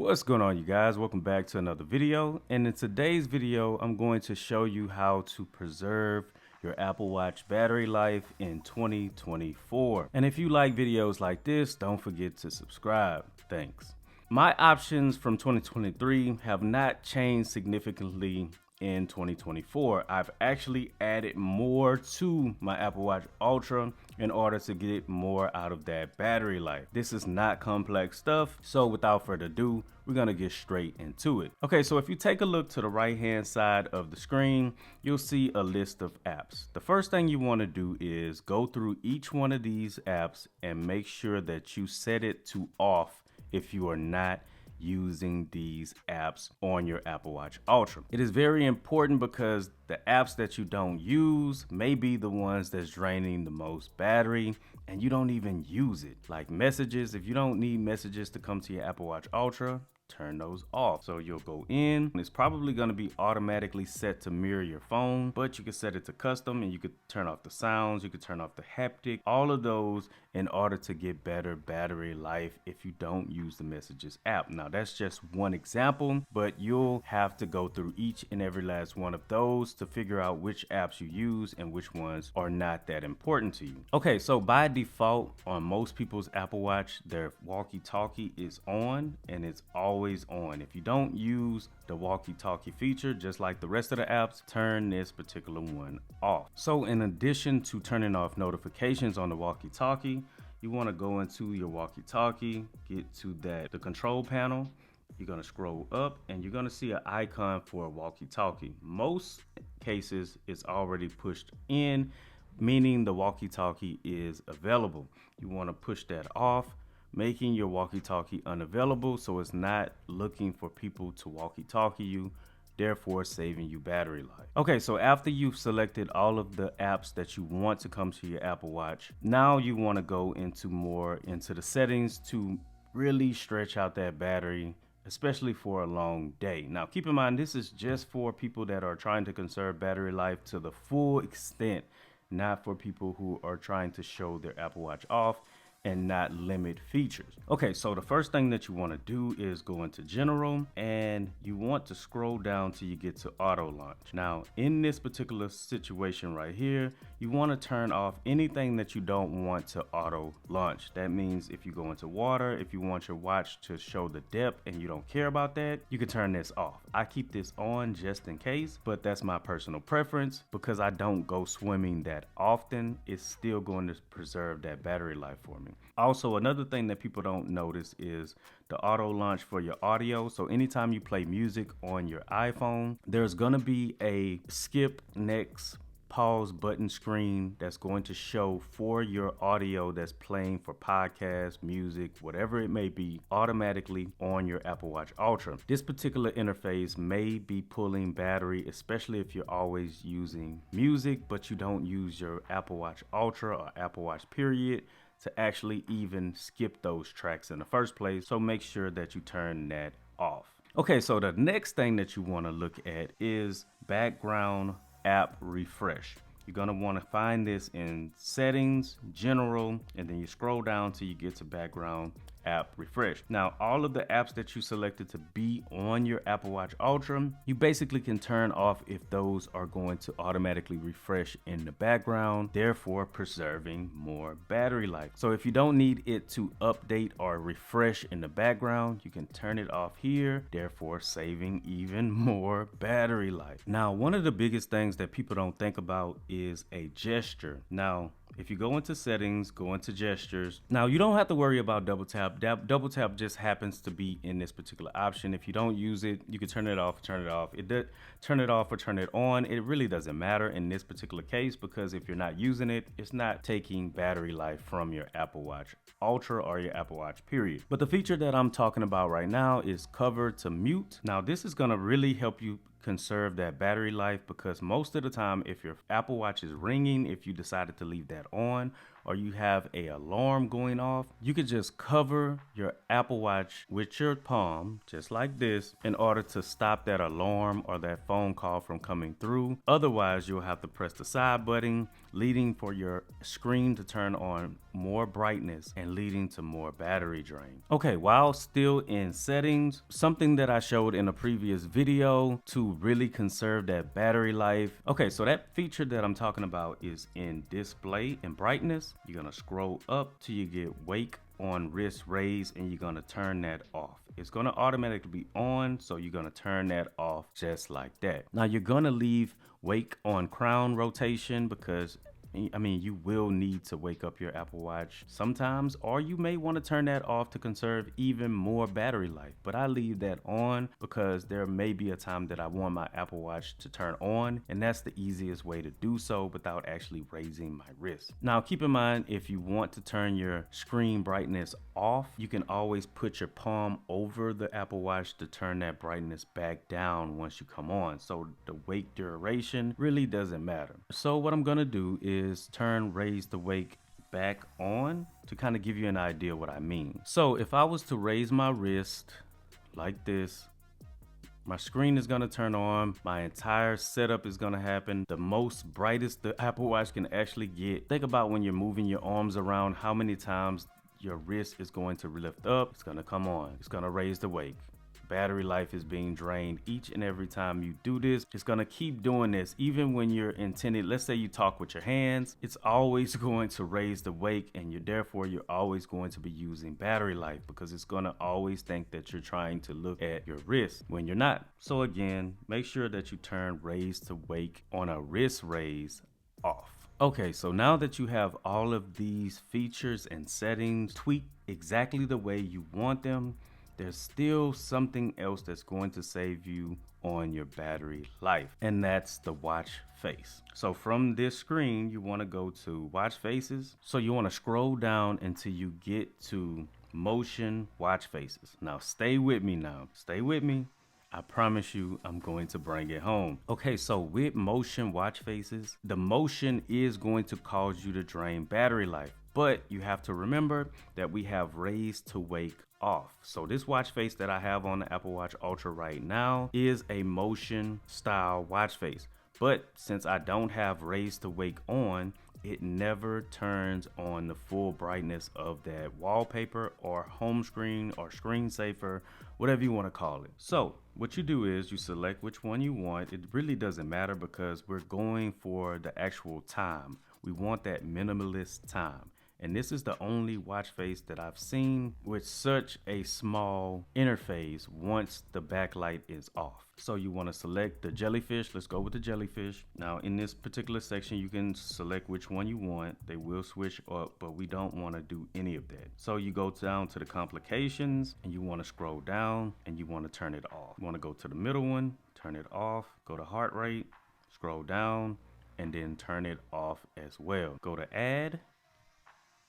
What's going on, you guys? Welcome back to another video. And in today's video, I'm going to show you how to preserve your Apple Watch battery life in 2024. And if you like videos like this, don't forget to subscribe. Thanks. My options from 2023 have not changed significantly in 2024. I've actually added more to my Apple Watch Ultra in order to get more out of that battery life. This is not complex stuff, so without further ado, we're gonna get straight into it. Okay, so if you take a look to the right hand side of the screen, you'll see a list of apps. The first thing you want to do is go through each one of these apps and make sure that you set it to off if you are not using these apps on your Apple Watch Ultra. It is very important because the apps that you don't use may be the ones that's draining the most battery and you don't even use it. Like messages, if you don't need messages to come to your Apple Watch Ultra, turn those off. So you'll go in, it's probably going to be automatically set to mirror your phone, but you can set it to custom and you could turn off the sounds, you could turn off the haptic, all of those in order to get better battery life if you don't use the messages app. Now that's just one example, but you'll have to go through each and every last one of those to figure out which apps you use and which ones are not that important to you. Okay, so by default on most people's Apple Watch, their walkie-talkie is on and it's always on. If you don't use the walkie-talkie feature, just like the rest of the apps, turn this particular one off. So in addition to turning off notifications on the walkie-talkie, you want to go into your walkie-talkie, get to the control panel. You're going to scroll up and you're going to see an icon for a walkie-talkie. Most cases it's already pushed in, meaning the walkie-talkie is available. You want to push that off, making your walkie-talkie unavailable so it's not looking for people to walkie-talkie you, therefore saving you battery life. Okay, so after you've selected all of the apps that you want to come to your Apple Watch, now you want to go into the settings to really stretch out that battery, especially for a long day. Now keep in mind, this is just for people that are trying to conserve battery life to the full extent, not for people who are trying to show their Apple Watch off and not limit features. Okay, so the first thing that you want to do is go into general and you want to scroll down till you get to auto launch. Now in this particular situation right here, you want to turn off anything that you don't want to auto launch. That means if you go into water, if you want your watch to show the depth and you don't care about that, you can turn this off. I keep this on just in case, but that's my personal preference because I don't go swimming that often. It's still going to preserve that battery life for me. Also, another thing that people don't notice is the auto launch for your audio. So anytime you play music on your iPhone, there's going to be a skip next pause button screen that's going to show for your audio that's playing for podcasts, music, whatever it may be, automatically on your Apple Watch Ultra. This particular interface may be pulling battery, especially if you're always using music, but you don't use your Apple Watch Ultra or Apple Watch period to actually even skip those tracks in the first place. So make sure that you turn that off. Okay, so the next thing that you want to look at is background app refresh. You're going to want to find this in settings, general, and then you scroll down till you get to background app refresh. Now, all of the apps that you selected to be on your Apple Watch Ultra, you basically can turn off if those are going to automatically refresh in the background, therefore preserving more battery life. So if you don't need it to update or refresh in the background, you can turn it off here, therefore saving even more battery life. Now, one of the biggest things that people don't think about is a gesture. Now, if you go into settings, go into gestures. Now you don't have to worry about double tap. Double tap just happens to be in this particular option. If you don't use it, you can turn it off, turn it off. Turn it off or turn it on. It really doesn't matter in this particular case because if you're not using it, it's not taking battery life from your Apple Watch Ultra or your Apple Watch period. But the feature that I'm talking about right now is cover to mute. Now this is gonna really help you conserve that battery life because most of the time if your Apple Watch is ringing, if you decided to leave that on or you have a alarm going off, you could just cover your Apple Watch with your palm just like this in order to stop that alarm or that phone call from coming through. Otherwise you'll have to press the side button leading for your screen to turn on more brightness and leading to more battery drain. Okay, while still in settings, something that I showed in a previous video to really conserve that battery life. Okay, so that feature that I'm talking about is in display and brightness. You're gonna scroll up till you get wake on wrist raise, and you're gonna turn that off. It's gonna automatically be on, so you're gonna turn that off just like that. Now you're gonna leave wake on crown rotation because you will need to wake up your Apple Watch sometimes, or you may want to turn that off to conserve even more battery life. But I leave that on because there may be a time that I want my Apple Watch to turn on, and that's the easiest way to do so without actually raising my wrist. Now, keep in mind, if you want to turn your screen brightness off, you can always put your palm over the Apple Watch to turn that brightness back down once you come on. So the wake duration really doesn't matter. So what I'm gonna do is turn raise the wake back on to kind of give you an idea what I mean. So if I was to raise my wrist like this, my screen is going to turn on, my entire setup is going to happen, the most brightest the Apple Watch can actually get. Think about when you're moving your arms around, how many times your wrist is going to lift up. It's going to come on, it's going to raise the wake. Battery life is being drained each and every time you do this. It's gonna keep doing this even when you're intended. Let's say you talk with your hands, it's always going to raise the wake, and you're always going to be using battery life because it's gonna always think that you're trying to look at your wrist when you're not. So again, make sure that you turn raise to wake on a wrist raise off. Okay, so now that you have all of these features and settings tweaked exactly the way you want them, there's still something else that's going to save you on your battery life, and that's the watch face. So from this screen, you want to go to watch faces. So you want to scroll down until you get to motion watch faces. Now stay with me I promise you I'm going to bring it home. Okay, so with motion watch faces, the motion is going to cause you to drain battery life, but you have to remember that we have raise to wake off. So this watch face that I have on the Apple Watch Ultra right now is a motion style watch face, but since I don't have raise to wake on, it never turns on the full brightness of that wallpaper or home screen or screensaver, whatever you want to call it. So what you do is you select which one you want. It really doesn't matter because we're going for the actual time. We want that minimalist time. And this is the only watch face that I've seen with such a small interface once the backlight is off. So you want to select the jellyfish. Let's go with the jellyfish. Now in this particular section, you can select which one you want. They will switch up, but we don't want to do any of that. So you go down to the complications and you want to scroll down and you want to turn it off. You want to go to the middle one, turn it off, go to heart rate, scroll down, and then turn it off as well. Go to add.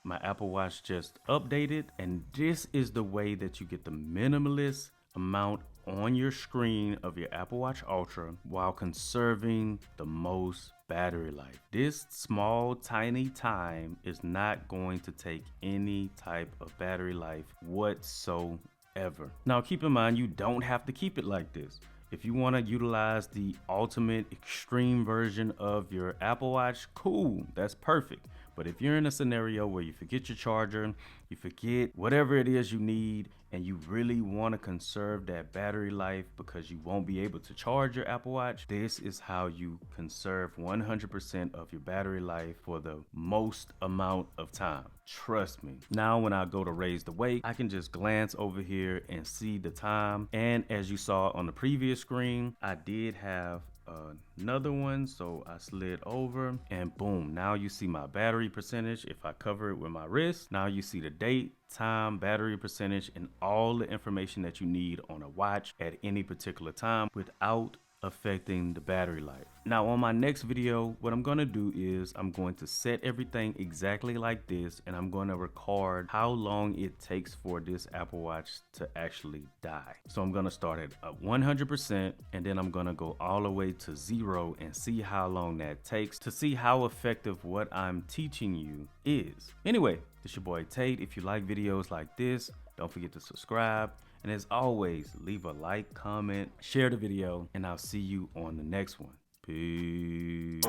My Apple Watch just updated, and this is the way that you get the minimalist amount on your screen of your Apple Watch Ultra while conserving the most battery life. This small, tiny time is not going to take any type of battery life whatsoever. Now, keep in mind, you don't have to keep it like this. If you want to utilize the ultimate extreme version of your Apple Watch, cool, that's perfect. But if you're in a scenario where you forget your charger, you forget whatever it is you need, and you really want to conserve that battery life because you won't be able to charge your Apple Watch, this is how you conserve 100% of your battery life for the most amount of time. Trust me. Now when I go to raise the wake, I can just glance over here and see the time. And as you saw on the previous screen, I did have another one, so I slid over and boom, now you see my battery percentage. If I cover it with my wrist, now you see the date, time, battery percentage, and all the information that you need on a watch at any particular time without affecting the battery life. Now on my next video, what I'm going to do is I'm going to set everything exactly like this, and I'm going to record how long it takes for this Apple Watch to actually die. So I'm going to start at 100%, and then I'm going to go all the way to 0 and see how long that takes to see how effective what I'm teaching you is. Anyway, this your boy Tate. If you like videos like this, don't forget to subscribe. And as always, leave a like, comment, share the video, and I'll see you on the next one. Peace.